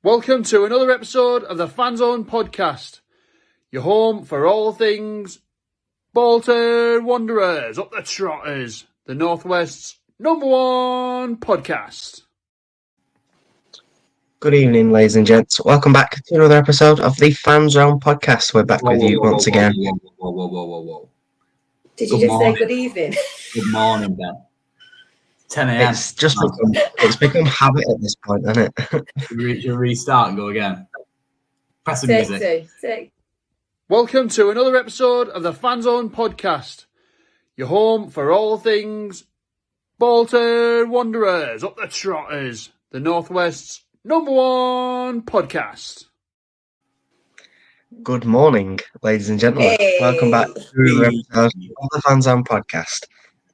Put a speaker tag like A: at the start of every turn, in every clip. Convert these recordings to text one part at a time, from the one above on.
A: Welcome to another episode of the Fanzone podcast, your home for all things Bolton Wanderers, up the Trotters, the Northwest's #1 podcast.
B: Good evening, ladies and gents. Welcome back to another episode of the Fanzone podcast. We're back with you once again.
C: Whoa.
D: Did you just say good evening?
C: Good morning, Ben. 10 a.m.
B: It's become habit at this point, isn't it?
C: You restart and go again. Press the music.
A: Welcome to another episode of the Fanzone podcast, your home for all things Bolton Wanderers, up the Trotters, the Northwest's #1 podcast.
B: Good morning, ladies and gentlemen.
D: Hey.
B: Welcome back to another episode of the Fanzone podcast.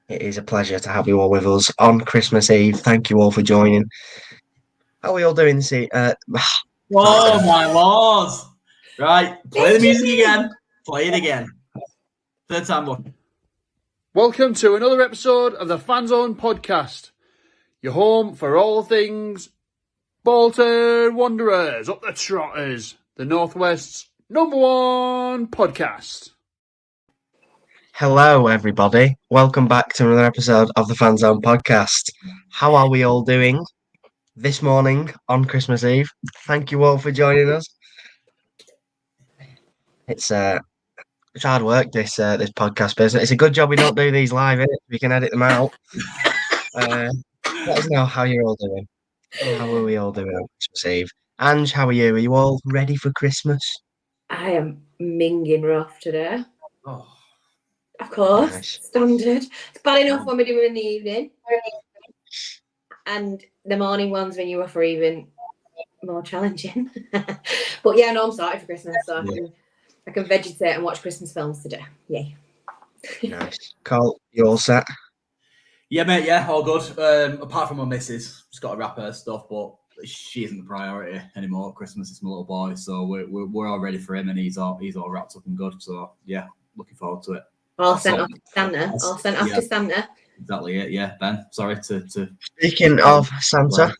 B: It is a pleasure to have you all with us on Christmas Eve. Thank you all for joining. How are we all doing this evening?
C: Oh, my lord. Right, play the music again. Play it again. Third time one.
A: Welcome to another episode of the Fanzone podcast, your home for all things Bolton Wanderers, up the Trotters, the Northwest's #1 podcast.
B: Hello, everybody. Welcome back to another episode of the Fanzone podcast. How are we all doing this morning on Christmas Eve? Thank you all for joining us. It's hard work, this podcast business. It's a good job we don't do these live, innit? We can edit them out. Let us know how you're all doing. How are we all doing on Christmas Eve? Ange, how are you? Are you all ready for Christmas?
D: I am minging rough today.
C: Oh.
D: Of course,
B: Nice.
D: standard. It's bad enough when we do it in the evening. And the morning ones when you were for even more challenging. But yeah, no, I'm started for Christmas, so I can vegetate and watch Christmas films today. Yay.
B: Nice. Carl, you all set?
C: Yeah, mate, yeah, all good. Apart from my missus, she's got to wrap her stuff, but she isn't the priority anymore. Christmas is my little boy, so we're all ready for him, and he's all wrapped up and good. So yeah, looking forward to it.
D: All sent off to Santa. To Santa.
C: Exactly it, yeah, Ben. Sorry to
B: Speaking of Santa,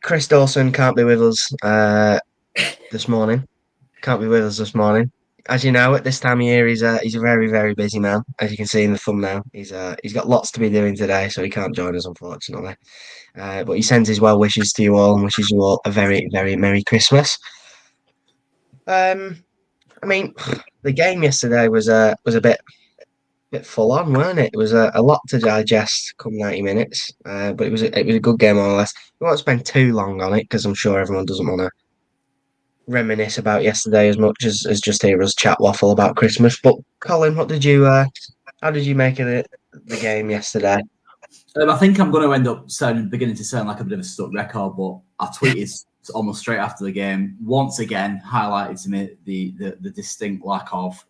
B: Chris Dawson can't be with us this morning. As you know, at this time of year, he's a very, very busy man. As you can see in the thumbnail, he's got lots to be doing today, so he can't join us, unfortunately. But he sends his well wishes to you all and wishes you all a very, very Merry Christmas. I mean, the game yesterday was a bit full on, weren't it? It was a lot to digest come 90 minutes, but it was a good game more or less. We won't spend too long on it because I'm sure everyone doesn't want to reminisce about yesterday as much as just hear us chat waffle about Christmas. But Colin, how did you make of the game yesterday?
C: I think I'm going to end up beginning to sound like a bit of a stuck record, but I tweeted almost straight after the game, once again highlighted to me the distinct lack of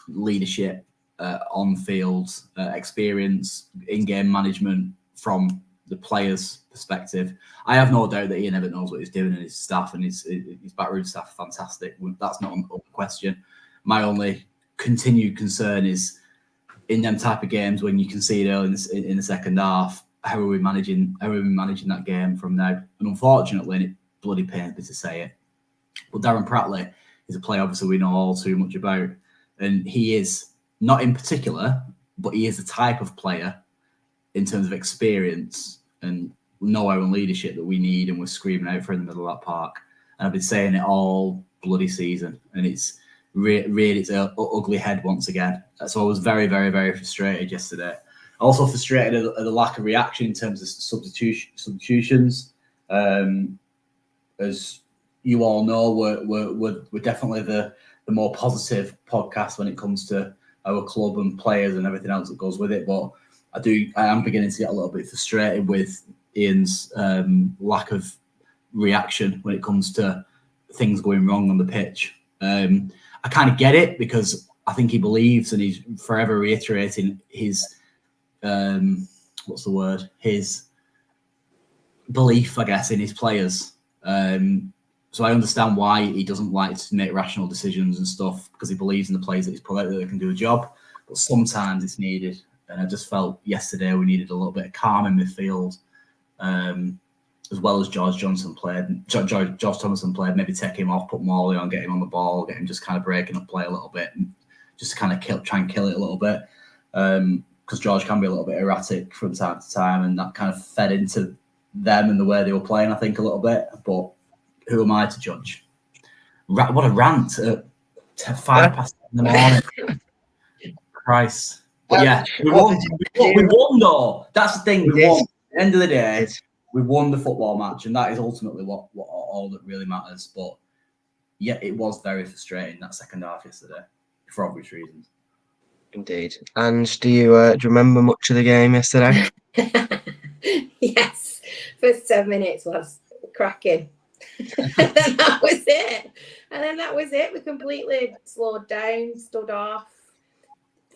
C: leadership, on-field experience, in-game management from the players' perspective. I have no doubt that Ian Evatt knows what he's doing, and his staff and his backroom staff are fantastic. That's not a question. My only continued concern is in them type of games when you concede early in the second half, how are we managing that game from now? And unfortunately, and it bloody pains me to say it, but Darren Prattley is a player obviously we know all too much about, and he is not in particular, but he is the type of player in terms of experience and know-how and leadership that we need, and we're screaming out for in the middle of that park. And I've been saying it all bloody season, and it's reared its ugly head once again. So I was very, very, very frustrated yesterday. Also frustrated at the lack of reaction in terms of substitutions. As you all know, we're definitely the more positive podcast when it comes to our club and players and everything else that goes with it. But I am beginning to get a little bit frustrated with Ian's lack of reaction when it comes to things going wrong on the pitch. I kind of get it because I think he believes, and he's forever reiterating his his belief, I guess, in his players. So I understand why he doesn't like to make rational decisions and stuff, because he believes in the players that he's put out there that can do a job. But sometimes it's needed, and I just felt yesterday we needed a little bit of calm in midfield. as well as George Thomason played, maybe take him off, put Morley on, get him on the ball, get him just kind of breaking up play a little bit, and just to kind of try and kill it a little bit. Because George can be a little bit erratic from time to time, and that kind of fed into them and the way they were playing, I think, a little bit. But who am I to judge? What a rant at 5 past in the morning. Christ. But yeah, we won though. That's the thing. We won. At the end of the day, we won the football match, and that is ultimately what all that really matters. But yeah, it was very frustrating that second half yesterday for obvious reasons.
B: Indeed. And do you remember much of the game yesterday?
D: Yes. First 10 minutes was cracking. And then that was it. We completely slowed down, stood off.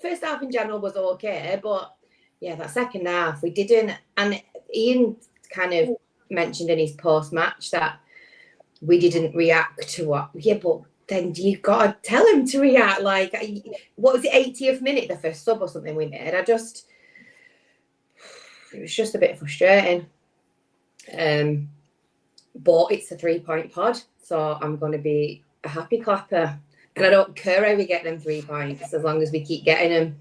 D: First half in general was okay, but yeah, that second half we didn't. And Ian kind of mentioned in his post-match that we didn't react to what. Yeah, but then you've got to tell him to react. Like, what was the 80th minute, the first sub or something we made? It was just a bit frustrating. But it's a 3-point pod, so I'm going to be a happy clapper. And I don't care how we get them 3 points, as long as we keep getting them.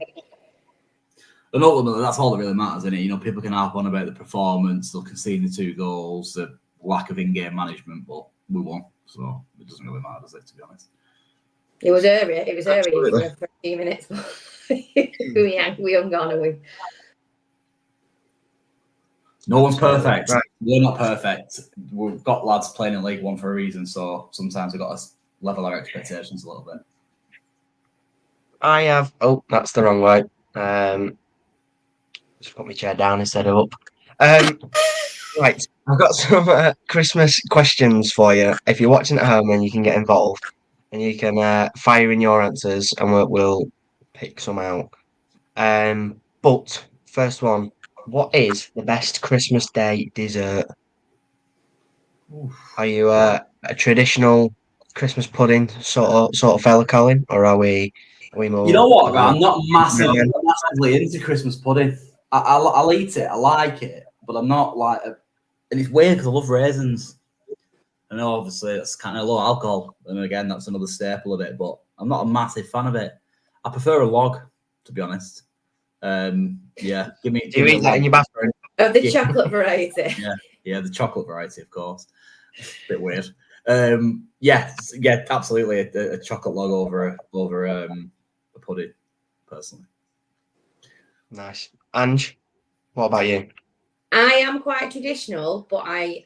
C: And ultimately, that's all that really matters, isn't it? You know, people can harp on about the performance, they'll concede the 2 goals, the lack of in-game management, but we won, so it doesn't really matter, does it, to be honest?
D: It was early. It was early for a few minutes. we hung on and we.
C: No one's perfect.
B: Right.
C: We're not perfect. We've got lads playing in League One for a reason, so sometimes we've got to level our expectations a little bit.
B: I have. Oh, that's the wrong way. Just put my chair down instead of up. Right, I've got some Christmas questions for you. If you're watching at home, then you can get involved, and you can fire in your answers, and we'll pick some out. But first one, what is the best Christmas Day dessert? Are you a traditional Christmas pudding sort of fella, Colin, or are we more?
C: You know what? I'm not massively into Christmas pudding. I'll eat it. I like it, but I'm not like. And it's weird because I love raisins. I know, obviously, that's kind of low alcohol, and again, that's another staple of it. But I'm not a massive fan of it. I prefer a log, to be honest. Yeah, give me.
B: Do you eat that in your bathroom?
D: Of the chocolate variety.
C: Yeah, the chocolate variety, of course. Bit weird. Yeah, absolutely. A chocolate log over a pudding, personally.
B: Nice. Ange, what about you?
D: I am quite traditional, but I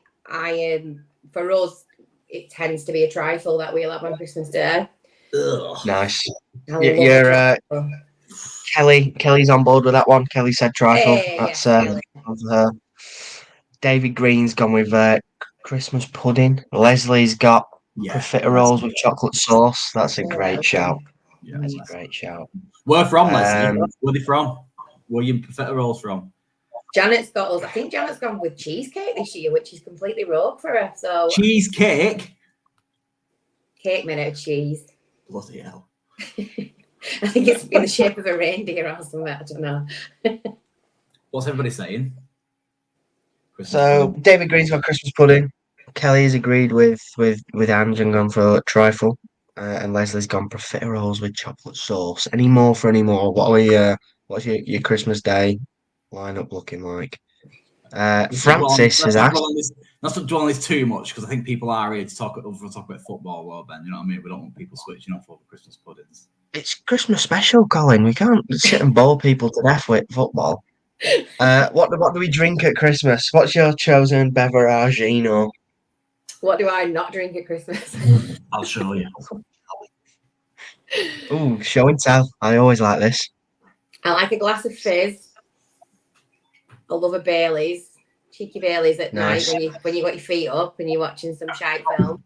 D: for us, it tends to be a trifle that we'll have on Christmas Day.
C: Ugh.
B: Nice. You're Kelly's on board with that one. Kelly said trifle. That's of her. David Green's gone with Christmas pudding. Leslie's got profiteroles with chocolate sauce. That's a great shout.
C: Yeah,
B: that's a great shout.
C: Where from, Leslie? Where are they from? Where are your profiteroles from?
D: Janet's got us. I think Janet's gone with cheesecake this year, which is completely rogue for her. So
C: cheesecake?
D: Cake made out of cheese.
C: Bloody hell.
D: I think it's in the shape of a reindeer or something. I don't know.
C: What's everybody saying?
B: So David Green's got Christmas pudding. Kelly's agreed with Ange and gone for trifle. And Leslie's gone profiteroles with chocolate sauce. Any more for any more? What's your Christmas Day lineup looking like? Francis has asked.
C: Not to dwell on this too much because I think people are here to talk about football. Well, Ben, you know what I mean. We don't want people switching off over Christmas puddings.
B: It's Christmas special, Colin. We can't sit and bore people to death with football. What do we drink at Christmas? What's your chosen beverage, Eno?
D: What do I not drink at Christmas?
C: I'll show you.
B: Ooh, show and tell. I always like this.
D: I like a glass of fizz. I love a Baileys, cheeky Baileys at night when you got your feet up and you're watching some shite film.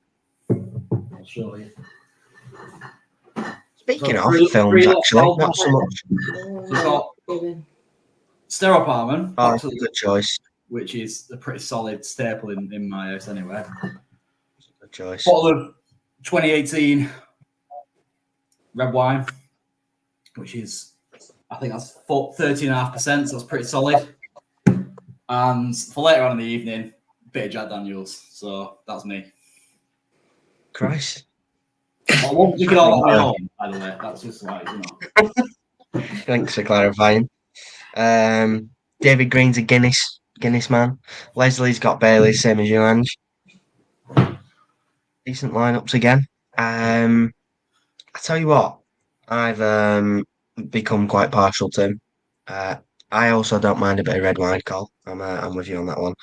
C: I'll show you.
B: Speaking of films, actually, not so much.
C: Stirrup Almond.
B: Oh, that's a good choice.
C: Which is a pretty solid staple in my house anyway.
B: Good choice.
C: Bottle of 2018 red wine, which is, I think that's 13.5%, so that's pretty solid. And for later on in the evening, bit of Jack Daniels. So that's me.
B: Christ.
C: I won't drink it all at my home, by the way. That's just like,
B: Thanks for clarifying. David Green's a Guinness man. Leslie's got Bailey, same as you, Ange. Decent lineups again. I tell you what, I've become quite partial to him. I also don't mind a bit of red wine, Cole. I'm with you on that one.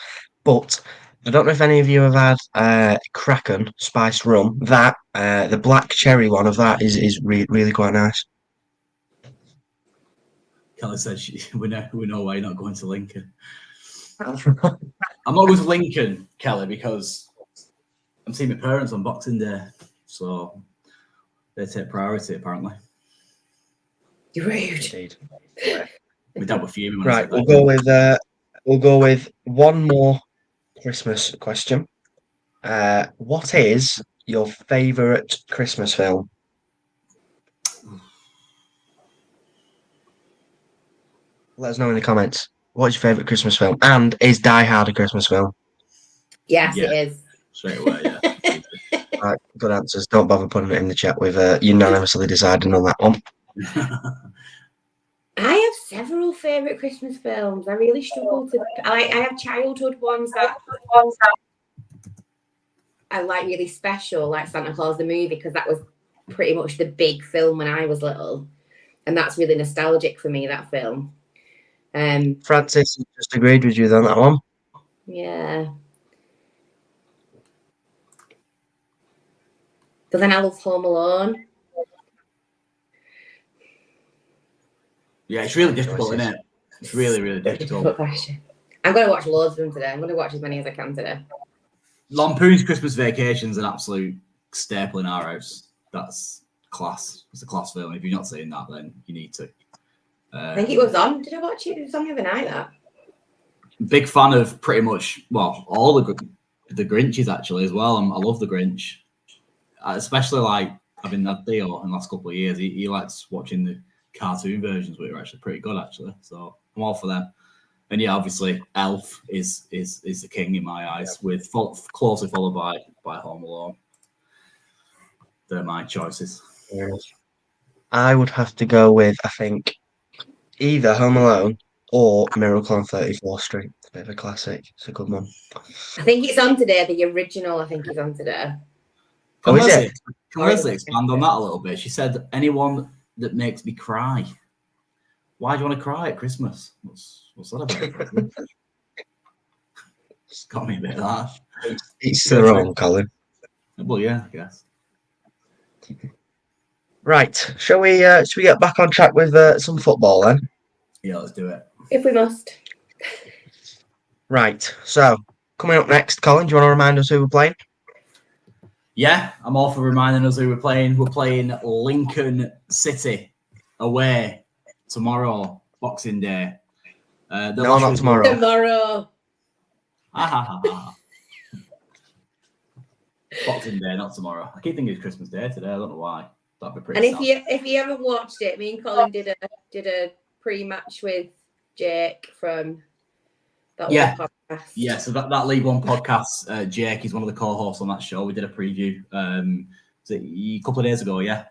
B: But I don't know if any of you have had Kraken spiced rum. That the black cherry one of that is really quite nice.
C: Kelly said we know why you're not going to Lincoln. I'm not going to Lincoln, Kelly, because I'm seeing my parents on Boxing Day, so they take priority apparently.
D: You're rude.
B: Indeed.
C: My dad was fuming.
B: Right, we'll go with one more Christmas question. What is your favourite Christmas film? Let us know in the comments. What's your favourite Christmas film? And is Die Hard a Christmas film?
D: Yes,
C: Yeah.
D: it is.
C: Straight away, yeah.
B: Right, good answers. Don't bother putting it in the chat with unanimously deciding on that one.
D: I have several favourite Christmas films. I really struggle to. I have childhood ones that I like really special, like Santa Claus the movie, because that was pretty much the big film when I was little, and that's really nostalgic for me. That film.
B: Francis just agreed with you on that one.
D: Yeah. But then I love Home Alone.
C: Yeah, it's really difficult, isn't it? It's really, really difficult.
D: Question. I'm going to watch loads of them today. I'm going to watch as many as I can today.
C: Lampoon's Christmas Vacation is an absolute staple in our house. That's class. It's a class film. If you've not seen that, then you need to.
D: I think it was on. Did I watch it? It was on the other night, that.
C: Big fan of pretty much, well, all the Grinches actually as well. I love the Grinch. Especially like having that deal in the last couple of years. He likes watching the cartoon versions, which are actually pretty good actually. So I'm all for them. And yeah, obviously Elf is the king in my eyes, with closely followed by Home Alone. They're my choices.
B: I would have to go with, I think, either Home Alone or Miracle on 34th Street. It's a bit of a classic. It's a good one.
D: I think it's on today. The original, I think, is on today.
B: Can
C: Leslie expand on that a little bit? She said, anyone that makes me cry. Why do you want to cry at Christmas? What's that about? It's got me a bit of that.
B: It's their own, Colin.
C: Well, yeah, I guess.
B: Right. Shall we get back on track with some football then?
C: Yeah, let's do it.
D: If we must.
B: Right. So, coming up next, Colin, do you want to remind us who we're playing?
C: Yeah, I'm all for reminding us who we're playing. We're playing Lincoln City away tomorrow, Boxing Day.
B: No, not tomorrow.
D: Tomorrow.
C: Boxing Day, not tomorrow. I keep thinking it's Christmas Day today. I don't know why. That'd be pretty.
D: And if you haven't watched it, me and Colin did a pre-match with Jake from that podcast.
C: Yeah, so that League One podcast, Jake is one of the co-hosts on that show. We did a preview a couple of days ago, yeah.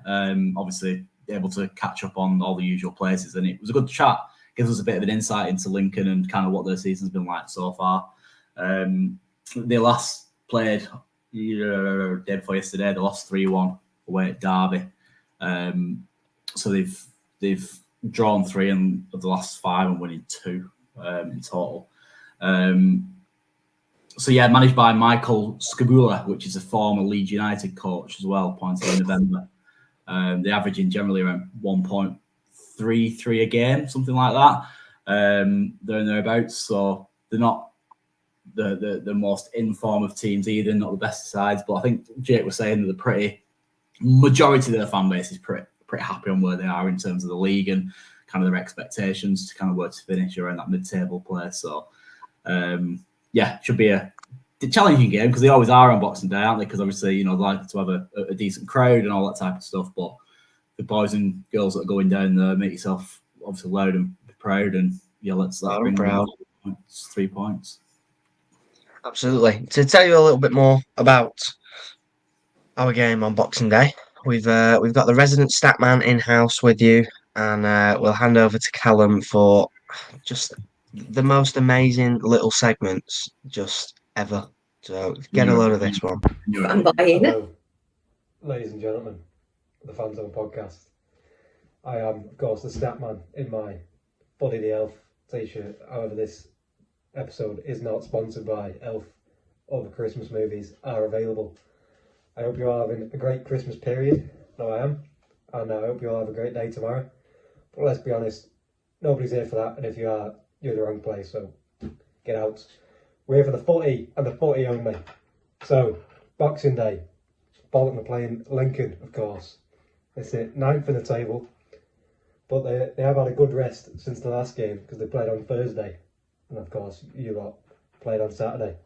C: Obviously able to catch up on all the usual places, and it was a good chat. Gives us a bit of an insight into Lincoln and kind of what their season's been like so far. They last played day before yesterday. They lost 3-1 away at Derby. So they've drawn 3 of the last 5 and winning 2 in total. So yeah, managed by Michael Scabula, which is a former Leeds United coach as well, appointed in November. They're averaging generally around 1.33 a game, something like that. They're in thereabouts, so they're not the most in form of teams either, not the best sides. But I think Jake was saying that the majority of their fan base is pretty happy on where they are in terms of the league and kind of their expectations to kind of where to finish around that mid-table place. So yeah, should be a challenging game because they always are on Boxing Day, aren't they? Because obviously, they like to have a decent crowd and all that type of stuff. But the boys and girls that are going down there, make yourself obviously loud and proud. And yeah, let's bring
B: proud.
C: 3 points.
B: Absolutely. To tell you a little bit more about our game on Boxing Day, we've got the resident stat man in house with you, and we'll hand over to Callum for just the most amazing little segments just ever. So get a load of this one.
D: I'm buying.
E: Hello, ladies and gentlemen, the Fanzone podcast. I am, of course, the stat man in my Buddy the Elf t-shirt. However, this episode is not sponsored by Elf. All the Christmas movies are available. I hope you're all having a great Christmas period. No, I am. And I hope you all have a great day tomorrow. But let's be honest, nobody's here for that. And if you are, you're in the wrong place. So get out. We're here for the footy and the footy only. So, Boxing Day. Bolton are playing Lincoln, of course. It's it, 9th in the table. But they have had a good rest since the last game because they played on Thursday. And of course, you lot played on Saturday.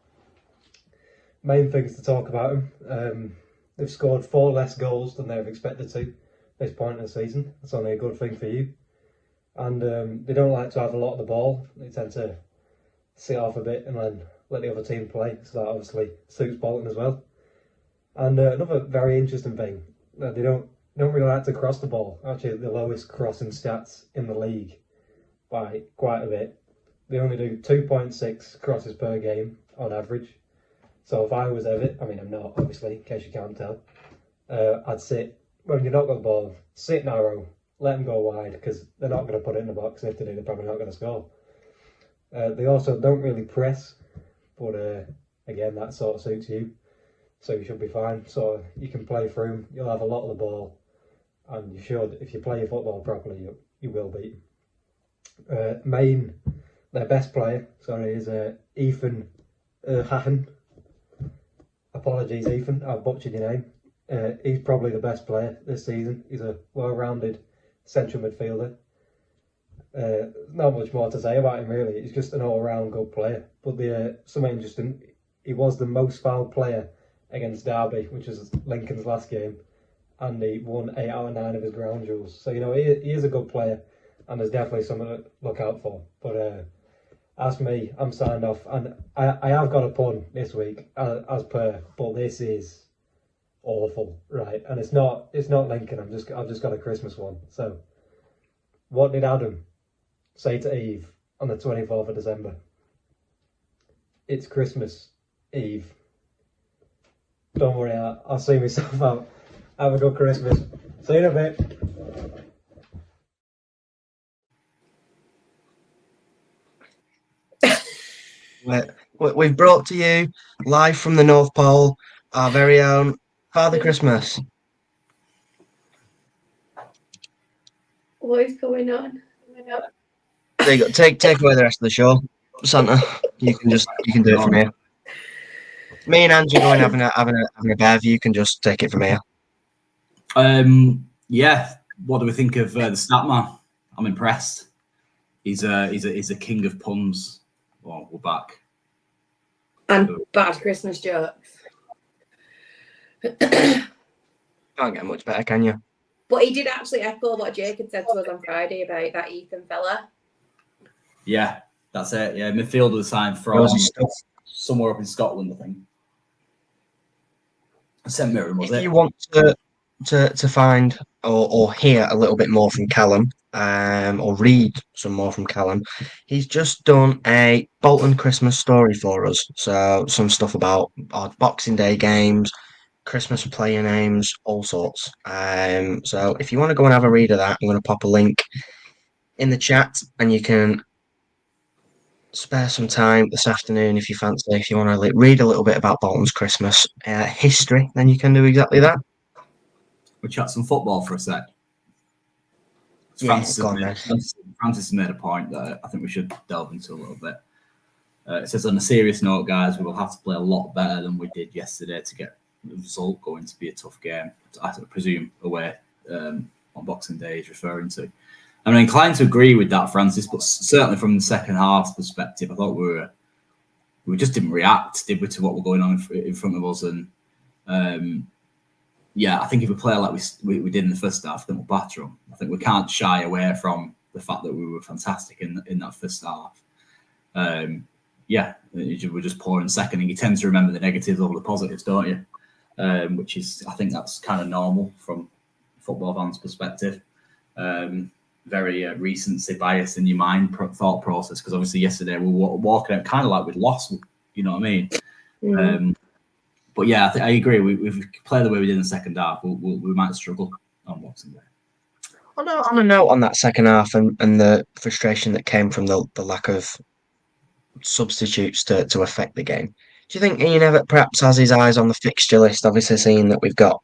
E: Main things to talk about them. They've scored 4 less goals than they've expected to this point in the season. That's only a good thing for you. And they don't like to have a lot of the ball. They tend to sit off a bit and then let the other team play. So that obviously suits Bolton as well. And another very interesting thing, they don't really like to cross the ball. Actually, the lowest crossing stats in the league by quite a bit. They only do 2.6 crosses per game on average. So if I was Everett, I mean I'm not obviously, in case you can't tell, I'd sit, when you've not got the ball, sit narrow, let them go wide because they're not going to put it in the box, and if they do they're probably not going to score. They also don't really press, but again that sort of suits you, so you should be fine. So you can play through them, you'll have a lot of the ball, and you should, if you play your football properly, you will beat them. Their best player, is Ethan Hahen. Apologies, Ethan, I've butchered your name. He's probably the best player this season. He's a well-rounded central midfielder. Not much more to say about him, really. He's just an all-round good player. But something interesting, he was the most fouled player against Derby, which is Lincoln's last game, and he won 8 out of 9 of his ground duels. So, he is a good player, and there's definitely something to look out for. But as for me, I'm signed off, and I have got a pun this week, as per, but this is awful, right? And it's not Lincoln. I've just got a Christmas one. So, what did Adam say to Eve on the 24th of December? It's Christmas Eve. Don't worry, I'll see myself out. Have a good Christmas. See you in a bit.
B: We've brought to you, live from the North Pole, our very own Father Christmas.
D: What is going on?
B: There you go. Take away the rest of the show, Santa. You can do it from here. Me and Angie going having a bev. You can just take it from here.
C: Yeah. What do we think of the stat man? I'm impressed. He's a king of puns. Well, we're back.
D: And bad Christmas jokes.
B: Can't get much better, can you?
D: But he did actually echo what Jake had said to us on Friday about that Ethan fella.
C: Yeah, that's it. Yeah, midfielder was signed from somewhere up in Scotland, I think. St Mirren, was it?
B: If you want to find or hear a little bit more from Callum, or read some more from Callum, he's just done a Bolton Christmas story for us. So some stuff about our Boxing Day games, Christmas player names, all sorts. So if you want to go and have a read of that, I'm going to pop a link in the chat, and you can spare some time this afternoon if you fancy. If you want to read a little bit about Bolton's Christmas history, then you can do exactly that.
C: We'll chat some football for a sec.
B: Yeah,
C: Francis made a point that I think we should delve into a little bit. It says, on a serious note, guys, we will have to play a lot better than we did yesterday to get the result going to be a tough game. I presume away on Boxing Day is referring to. I'm inclined to agree with that, Francis, but certainly from the second half perspective, I thought we just didn't react, did we, to what was going on in front of us. And yeah, I think if we play like we did in the first half, then we'll batter them. I think we can't shy away from the fact that we were fantastic in that first half. yeah, we're just poor in second, and you tend to remember the negatives over the positives, don't you? Which is, I think that's kind of normal from football fans' perspective. Very recency bias in your mind thought process, because obviously yesterday we were walking out kind of like we'd lost, you know what I mean?
D: Mm.
C: But yeah, I agree. We've played the way we did in the second half, we might struggle on Boxing Day.
B: On a note on that second half and the frustration that came from the lack of substitutes to affect the game, do you think Ian Evatt perhaps has his eyes on the fixture list, obviously seeing that we've got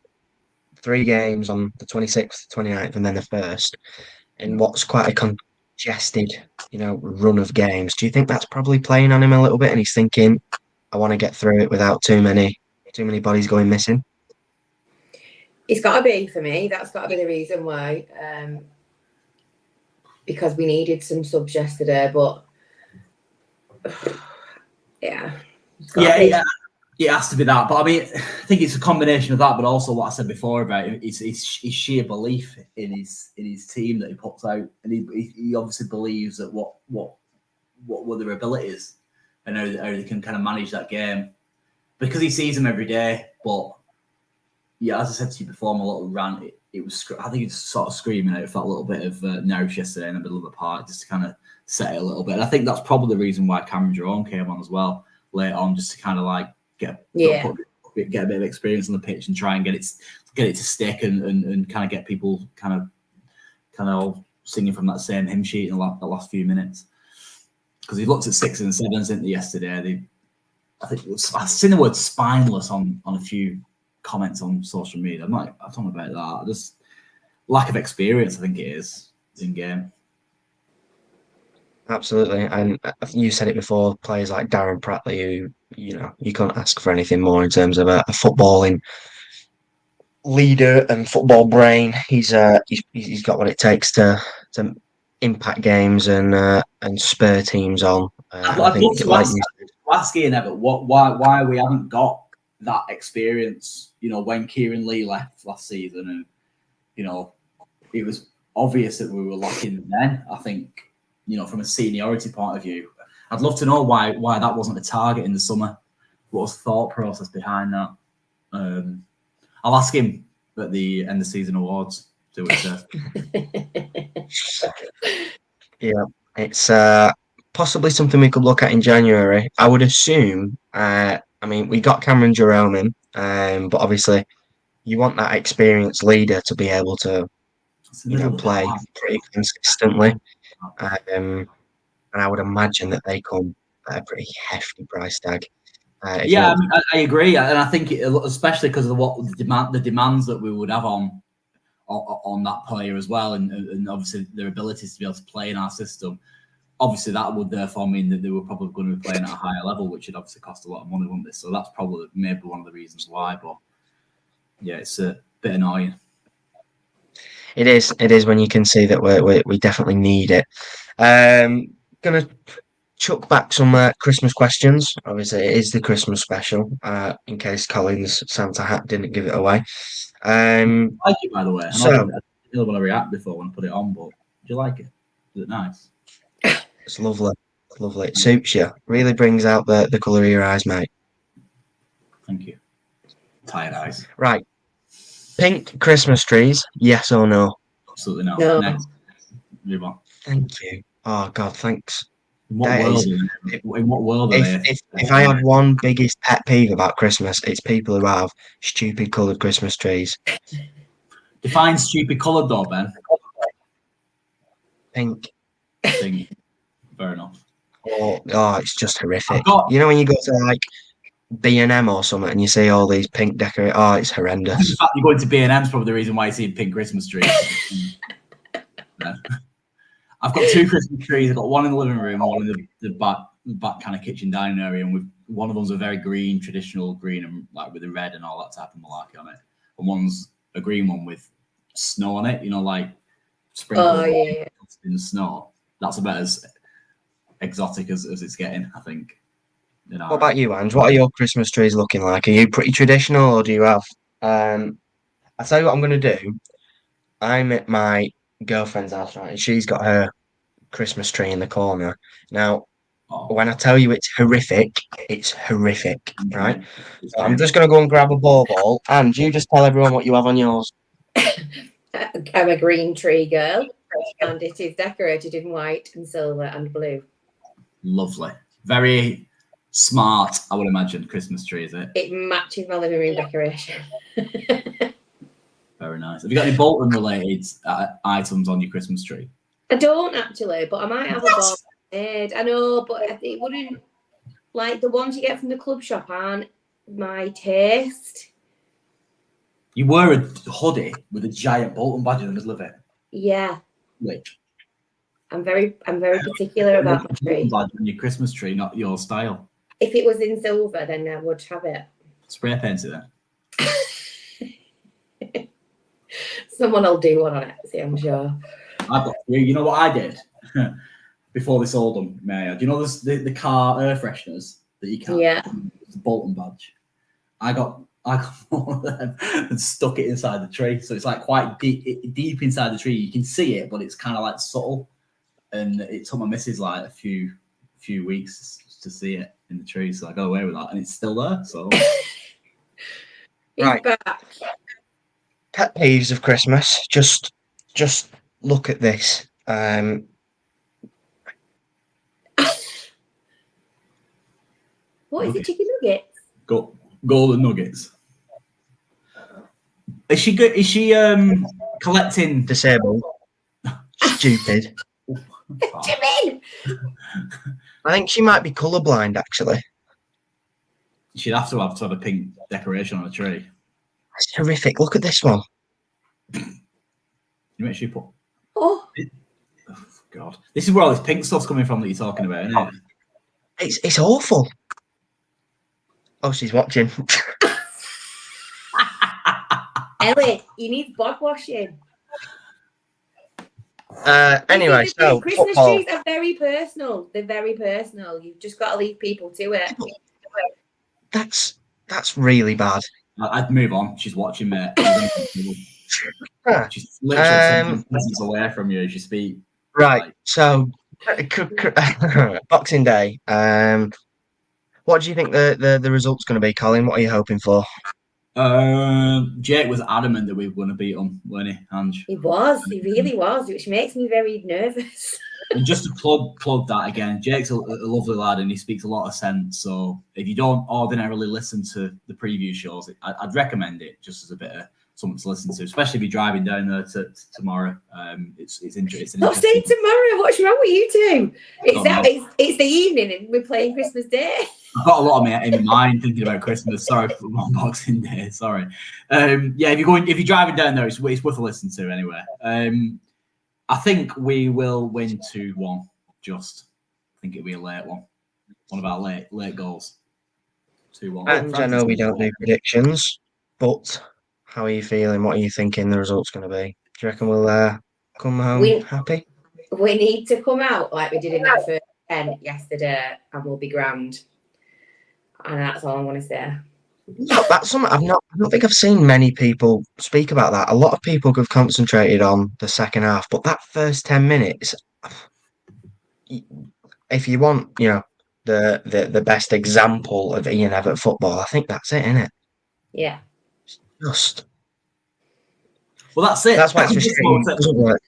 B: 3 games on the 26th, 29th, and then the 1st, in what's quite a congested, run of games? Do you think that's probably playing on him a little bit, and he's thinking, I want to get through it without too many bodies going missing?
D: It's got to be, for me. That's got to be the reason why. Because we needed some subs yesterday, but yeah.
C: It has to be that. But I mean, I think it's a combination of that, but also what I said before about his sheer belief in his team that he puts out, and he obviously believes that what were their abilities and how they can kind of manage that game, because he sees them every day. But yeah, as I said to you before, my little rant, it was, I think it's sort of screaming out. It felt a little bit of nous yesterday in the middle of the park, just to kind of set it a little bit. And I think that's probably the reason why Cameron Jerome came on as well late on, just to kind of like get a bit of experience on the pitch and try and get it to stick and kind of get people kind of singing from that same hymn sheet in the last few minutes. Because he looked at 6s and 7s, didn't he, yesterday? I've seen the word spineless on a few comments on social media. I don't know about that. Just lack of experience, I think it is, in game.
B: Absolutely, and you said it before. Players like Darren Pratley, who you can't ask for anything more in terms of a footballing leader and football brain. He's got what it takes to impact games and spur teams on.
C: I'd love to ask Ian Evatt why we haven't got that experience. When Kieran Lee left last season, and it was obvious that we were lacking then. I think from a seniority point of view, I'd love to know why that wasn't a target in the summer. What was the thought process behind that? I'll ask him at the end of season awards. See what he says.
B: Yeah, it's possibly something we could look at in January. I would assume. I mean, we got Cameron Jerome in, but obviously, you want that experienced leader to be able to, play pretty consistently. And I would imagine that they come at a pretty hefty price tag.
C: I I agree, and I think especially because of the demands that we would have on that player as well, and obviously their abilities to be able to play in our system. Obviously, that would therefore mean that they were probably going to be playing at a higher level, which would obviously cost a lot of money, wouldn't it? So that's probably maybe one of the reasons why. But yeah, it's a bit annoying.
B: It is when you can see that we definitely need it. Gonna chuck back some Christmas questions. Obviously, it is the Christmas special. In case Colin's Santa hat didn't give it away.
C: I like it, by the way.
B: So,
C: I didn't want to react before when I put it on, but do you like it? Is it nice?
B: it's lovely. It's lovely. It suits you. Really brings out the colour of your eyes, mate.
C: Thank you. Tired eyes.
B: Right. Pink Christmas trees, yes or no?
C: Absolutely not.
D: No.
C: Next. Move on.
B: Thank you. Oh, God, thanks.
C: In what world are they?
B: If I have one biggest pet peeve about Christmas, it's people who have stupid coloured Christmas trees.
C: Define stupid coloured though, Ben.
B: Pink.
C: Fair enough.
B: Oh, it's just horrific. When you go to like B&M or something and you see all these pink decorations, it's horrendous.
C: In fact, you're going to B&M's probably the reason why you see pink Christmas trees. Yeah. I've got 2 Christmas trees. I've got one in the living room, one in the back kind of kitchen dining area, and one of them's a very green, traditional green, and like with the red and all that type of malarkey on it. And one's a green one with snow on it, like sprinkled in the snow. That's about as exotic as it's getting, I think.
B: What about you, Ange? What are your Christmas trees looking like? Are you pretty traditional, or do you have? I'll tell you what I'm going to do. I'm at my girlfriend's house, right, and she's got her Christmas tree in the corner. Now,
C: Oh,
B: When I tell you it's horrific, right?
C: it's
B: So I'm just going to go and grab a ball, and you just tell everyone what you have on yours.
D: I'm a green tree girl, and it is decorated in white and silver and blue.
C: lovely. Very smart, I would imagine, Christmas tree, is it?
D: It matches my living room decoration.
C: Very nice. Have you got any Bolton-related items on your Christmas tree?
D: I don't actually, but I might have a ball made. I know, but it wouldn't, like the ones you get from the club shop aren't my taste.
C: You wear a hoodie with a giant Bolton badge in the middle of it.
D: Yeah,
C: Like,
D: I'm very particular about my tree.
C: badge on your Christmas tree, not your style.
D: If it was in silver, then I would have it.
C: Spray paint it then.
D: Someone will do one on it, see, I'm sure.
C: I've got three. You know what I did before they sold them, Maya? Do you know the car air fresheners that you can?
D: Yeah.
C: The Bolton badge. I got one of them and stuck it inside the tree. So it's like quite deep inside the tree. You can see it, but it's kind of like subtle. And it took my missus like a few weeks to see it in the tree. So I got away with that, and it's still there. So
D: He's
B: Right.
D: back.
B: Pet peeves of Christmas. Just look at this.
D: What is it, chicken nuggets?
C: golden nuggets. Is she good? Is she collecting?
B: Disabled. Stupid.
D: Jimin!
B: I think she might be colourblind, actually.
C: She'd have to have a pink decoration on a tree.
B: It's horrific. Look at this one.
C: You make sure you put.
D: Oh,
C: Oh, God, this is where all this pink stuff's coming from that you're talking about, isn't it?
B: It's awful. Oh, she's watching.
D: Ellie, you need bod washing.
B: Anyway, so
D: Christmas
B: football.
D: trees are very personal. They're very personal. You've just got to leave people to it.
B: That's really bad.
C: I'd move on. She's watching, mate.
B: Huh.
C: She's literally distance away from you as you speak.
B: Right. So, Boxing Day. What do you think the result's going to be, Colin? What are you hoping for?
C: Jake was adamant that we were going to beat him, weren't he, Ange?
D: He really was, which makes me very nervous.
C: And just to plug that again, Jake's a lovely lad and he speaks a lot of sense. So if you don't ordinarily listen to the preview shows, I'd recommend it just as a bit of something to listen to, especially if you're driving down there tomorrow. It's interesting.
D: Not saying tomorrow. What's wrong with you two? It's the evening and we're playing Christmas Day.
C: I've got a lot of me in mind thinking about Christmas. Sorry for Boxing Day. Sorry. Yeah, if you're driving down there, it's worth a listen to anyway. I think we will win 2-1. Just I think it'll be a late one. One of our late goals. 2-1.
B: And I know we don't do predictions, but how are you feeling? What are you thinking the result's going to be? Do you reckon we'll come home happy?
D: We need to come out like we did in that first 10 yesterday, and we'll be grand. And that's all I want to say.
B: No, that's something I don't think I've seen many people speak about that. A lot of people have concentrated on the second half, but that first 10 minutes, if you want, the best example of Ian Evatt football, I think that's it, isn't it?
D: Yeah.
B: Just.
C: Well, that's it.
B: That's why it's frustrating. It doesn't work.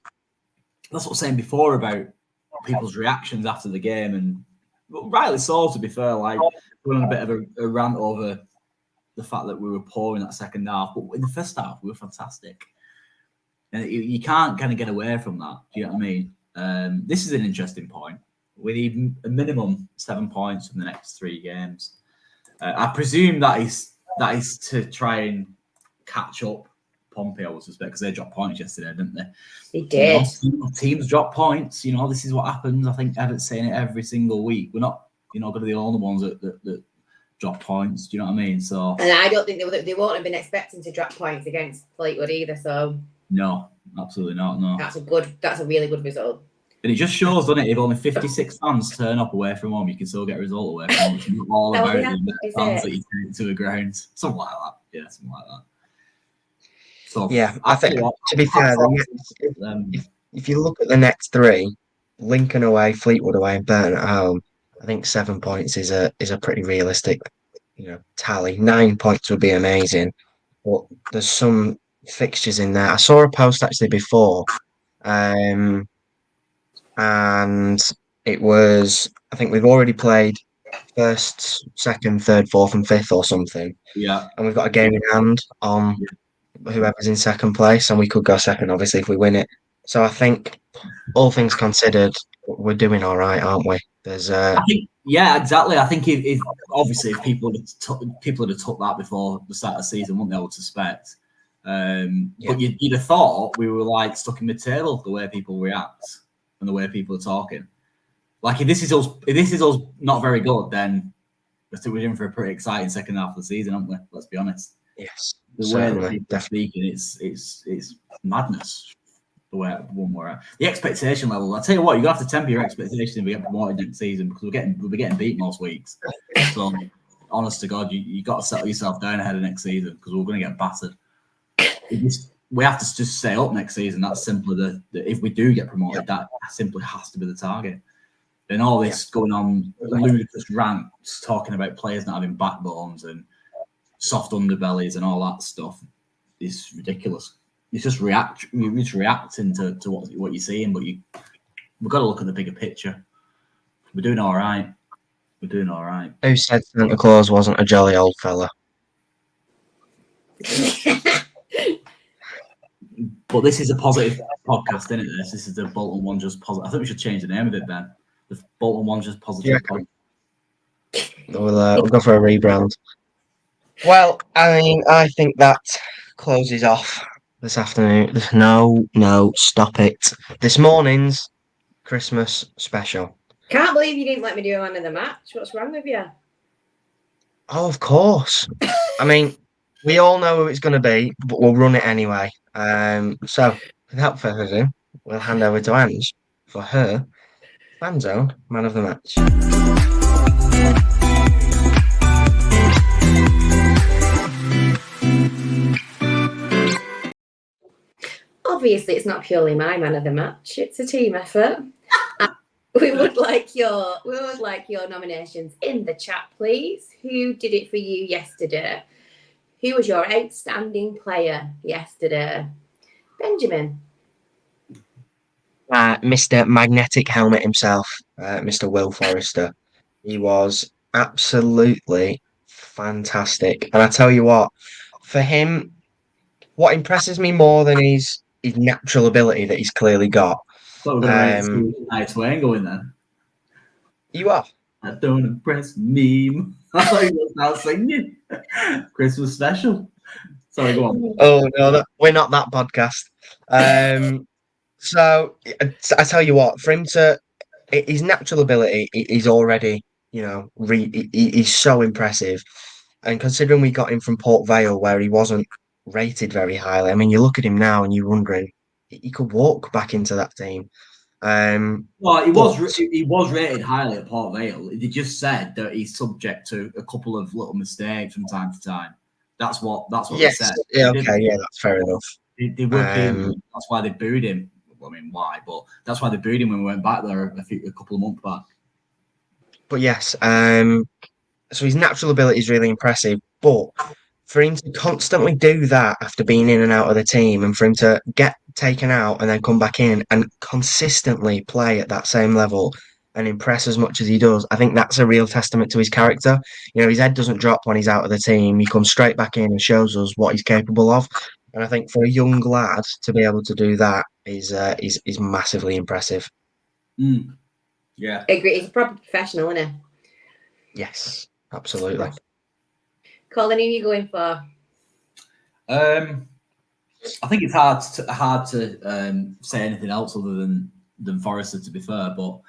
C: That's what I was saying before about people's reactions after the game, and rightly so, to be fair. Like, we were on a bit of a rant over the fact that we were poor in that second half, but in the first half we were fantastic, and you can't kind of get away from that. Do you know what I mean? This is an interesting point. We need a minimum 7 points from the next 3 games. I presume that is to try and catch up Pompey, I would suspect, because they dropped points yesterday, didn't they?
D: They did.
C: Teams drop points. This is what happens. I think Everett's saying it every single week. We're not, going to be the only ones that drop points. Do you know what I mean? So,
D: and I don't think they won't have been expecting to drop points against Fleetwood either. So
C: no, absolutely not. No,
D: that's a really good result.
C: And it just shows, doesn't it? If only 56 fans turn up away from home, you can still get a result away from home. It's not all about the fans that you take to a ground. Something like that. Yeah, something like that. So
B: yeah, I think to be fair, if you look at the next 3, Lincoln away, Fleetwood away, and Burton at home, I think 7 points is a pretty realistic, tally. 9 points would be amazing, but there's some fixtures in there. I saw a post actually before, and it was, I think we've already played first, second, third, fourth, and fifth or something,
C: Yeah.
B: and we've got a game in hand on whoever's in second place, and we could go second, obviously, if we win it. So I think, all things considered, we're doing all right, aren't we? There's
C: I think, yeah, exactly. I think if obviously if people had took that before the start of the season, wouldn't they would suspect. But you'd have thought we were like stuck in mid-table the way people react and the way people are talking. Like if this is us not very good, then we're in for a pretty exciting second half of the season, aren't we? Let's be honest.
B: yes,
C: The way that people are speaking, it's madness. The way one we're at. The expectation level. I tell you what, you have to temper your expectations if we get promoted next season because we'll be getting beat most weeks. So, honest to God, you got to settle yourself down ahead of next season because we're going to get battered. We have to just stay up next season. That's simply if we do get promoted, that simply has to be the target. Then all this going on, ludicrous rants talking about players not having backbones and soft underbellies and all that stuff is ridiculous. You're just reacting to what you're seeing, but we've got to look at the bigger picture. We're doing all right.
B: Who said Santa Claus wasn't a jolly old fella?
C: But this is a positive podcast, isn't it? This is the Bolton One Just Positive. I think we should change the name of it then. The Bolton One Just Positive podcast.
B: We'll go for a rebrand. Well, I mean, I think that closes off this afternoon. No, stop it. This morning's Christmas special.
D: Can't believe you didn't let me do a man of the match. What's wrong with you?
B: Oh, of course. I mean, we all know who it's going to be, but we'll run it anyway. So, without further ado, we'll hand over to Ange for her Fanzone Man of the Match.
D: Obviously, it's not purely my man of the match. It's a team effort. We would like your nominations in the chat, please. Who did it for you yesterday? Who was your outstanding player yesterday? Benjamin.
B: Mr. Magnetic Helmet himself, Mr. Will Forrester. He was absolutely fantastic. And I tell you what, for him, what impresses me more than his natural ability that he's clearly got.
C: So we're going to rate Nice Wayne going then.
B: You are.
C: I don't impress me. I thought you were now singing. Christmas special. Sorry, go on.
B: Oh no, we're not that podcast. So I tell you what, for him his natural ability, he's already, he's so impressive. And considering we got him from Port Vale, where he wasn't rated very highly, I mean, you look at him now and you're wondering he could walk back into that team.
C: Well, he was rated highly at Port Vale. They just said that he's subject to a couple of little mistakes from time to time. That's what they said.
B: Yeah, okay, yeah, that's fair enough.
C: They were that's why they booed him. I mean, why? But that's why they booed him when we went back there a couple of months back.
B: But yes, so his natural ability is really impressive. But for him to constantly do that after being in and out of the team, and for him to get taken out and then come back in and consistently play at that same level and impress as much as he does, I think that's a real testament to his character. His head doesn't drop when he's out of the team. He comes straight back in and shows us what he's capable of. And I think for a young lad to be able to do that is massively impressive.
C: Yeah,
D: I agree. He's a proper professional, isn't he?
B: Yes, absolutely.
D: Colin, who are you going for?
C: I think it's hard to say anything else other than Forrester, to be fair. But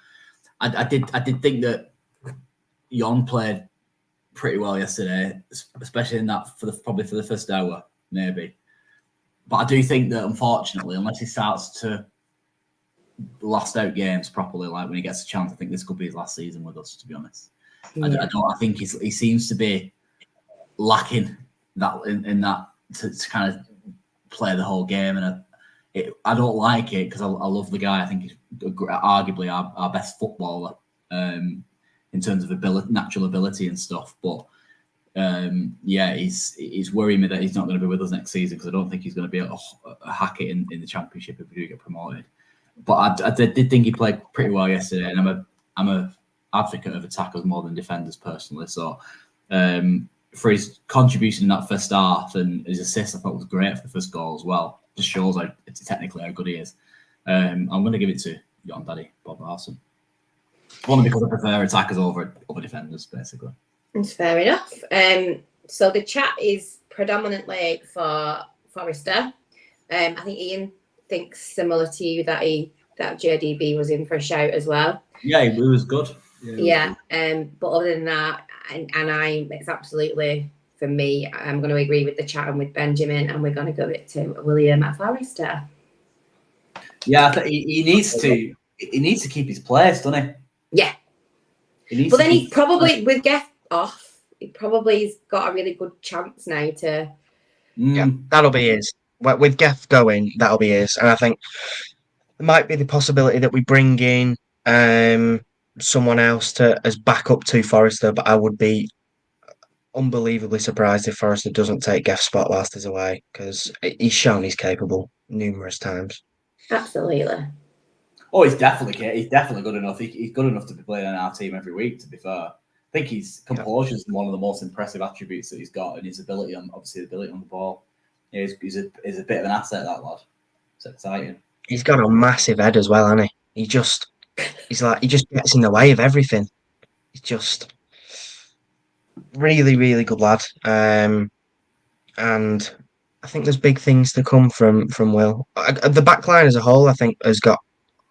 C: I did think that Jon played pretty well yesterday, especially in that probably for the first hour, maybe. But I do think that, unfortunately, unless he starts to last out games properly, like when he gets a chance, I think this could be his last season with us, to be honest. Yeah. I think he seems to be lacking that in that to kind of play the whole game, and I don't like it because I love the guy. I think he's arguably our best footballer. in terms of natural ability and stuff. But he's worrying me that he's not going to be with us next season, because I don't think he's going to be able to hack it in the Championship if we do get promoted. But I did think he played pretty well yesterday, and I'm a advocate of attackers more than defenders personally. So for his contribution in that first half and his assist, I thought was great for the first goal as well. Just shows technically how good he is. I'm going to give it to Yon Daddy, Bob Arson. Only because I prefer attackers over defenders, basically.
D: That's fair enough. So the chat is predominantly for Forrester. I think Ian thinks similar to you that JDB was in for a shout as well.
C: Yeah, it was good.
D: Yeah. But other than that, it's absolutely, for me, I'm going to agree with the chat and with Benjamin, and we're going to give it to William at Forrester.
C: Yeah, I think he needs to keep his place, doesn't he?
D: Yeah. But then he's probably, with Geff off, he probably's got a really good chance now to.
B: Yeah, that'll be his. With Geff going, that'll be his. And I think there might be the possibility that we bring in someone else as backup to Forrester, but I would be unbelievably surprised if Forrester doesn't take Geff's spot whilst he's away, because he's shown he's capable numerous times.
D: Absolutely.
C: Oh, he's definitely good enough. He's good enough to be playing on our team every week, to be fair. I think his composure is one of the most impressive attributes that he's got, and his ability on the ball. Yeah, he's a bit of an asset, that lad. It's exciting.
B: He's got a massive head as well, hasn't he? He just gets in the way of everything. He's just really, really good lad. And I think there's big things to come from Will. The back line as a whole, I think, has got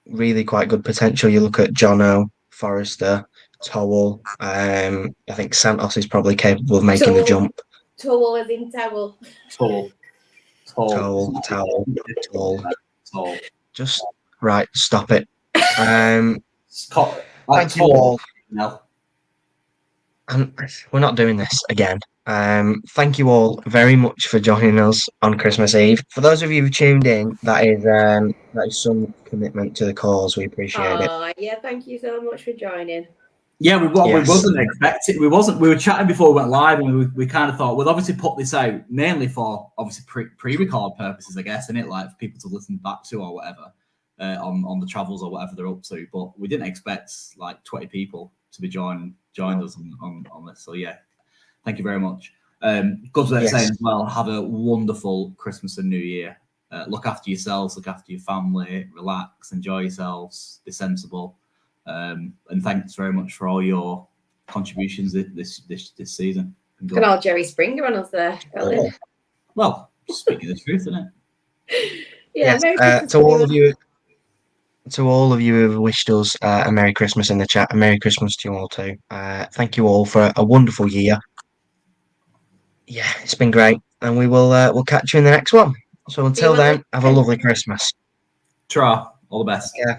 B: really quite good potential. You look at Jono, Forrester, Towell. I think Santos is probably capable of making the jump.
D: Towell as in towel.
C: Towell.
B: Just right, stop it. Thank you all.
C: No.
B: And we're not doing this again. Thank you all very much for joining us on Christmas Eve. For those of you who tuned in, that is some commitment to the cause. We appreciate it.
D: Yeah, thank you so much for joining.
C: Yeah, we wasn't expecting. We were chatting before we went live, and we kind of thought we'd obviously put this out mainly for obviously pre-record purposes, I guess, innit? Like for people to listen back to or whatever on the travels or whatever they're up to. But we didn't expect like 20 people to be joined us on this. So yeah, thank you very much. Goes without saying as well. Have a wonderful Christmas and New Year. Look after yourselves. Look after your family. Relax. Enjoy yourselves. Be sensible. And thanks very much for all your contributions this season.
D: Got all Jerry Springer on us there, Colin.
C: Well, speaking the truth, isn't it?
D: Yeah.
B: To all of you who wished us a Merry Christmas in the chat, a Merry Christmas to you all too. Thank you all for a wonderful year. Yeah, it's been great, and we'll catch you in the next one. So until then, have a lovely Christmas.
C: Tra, all the best.
B: Yeah.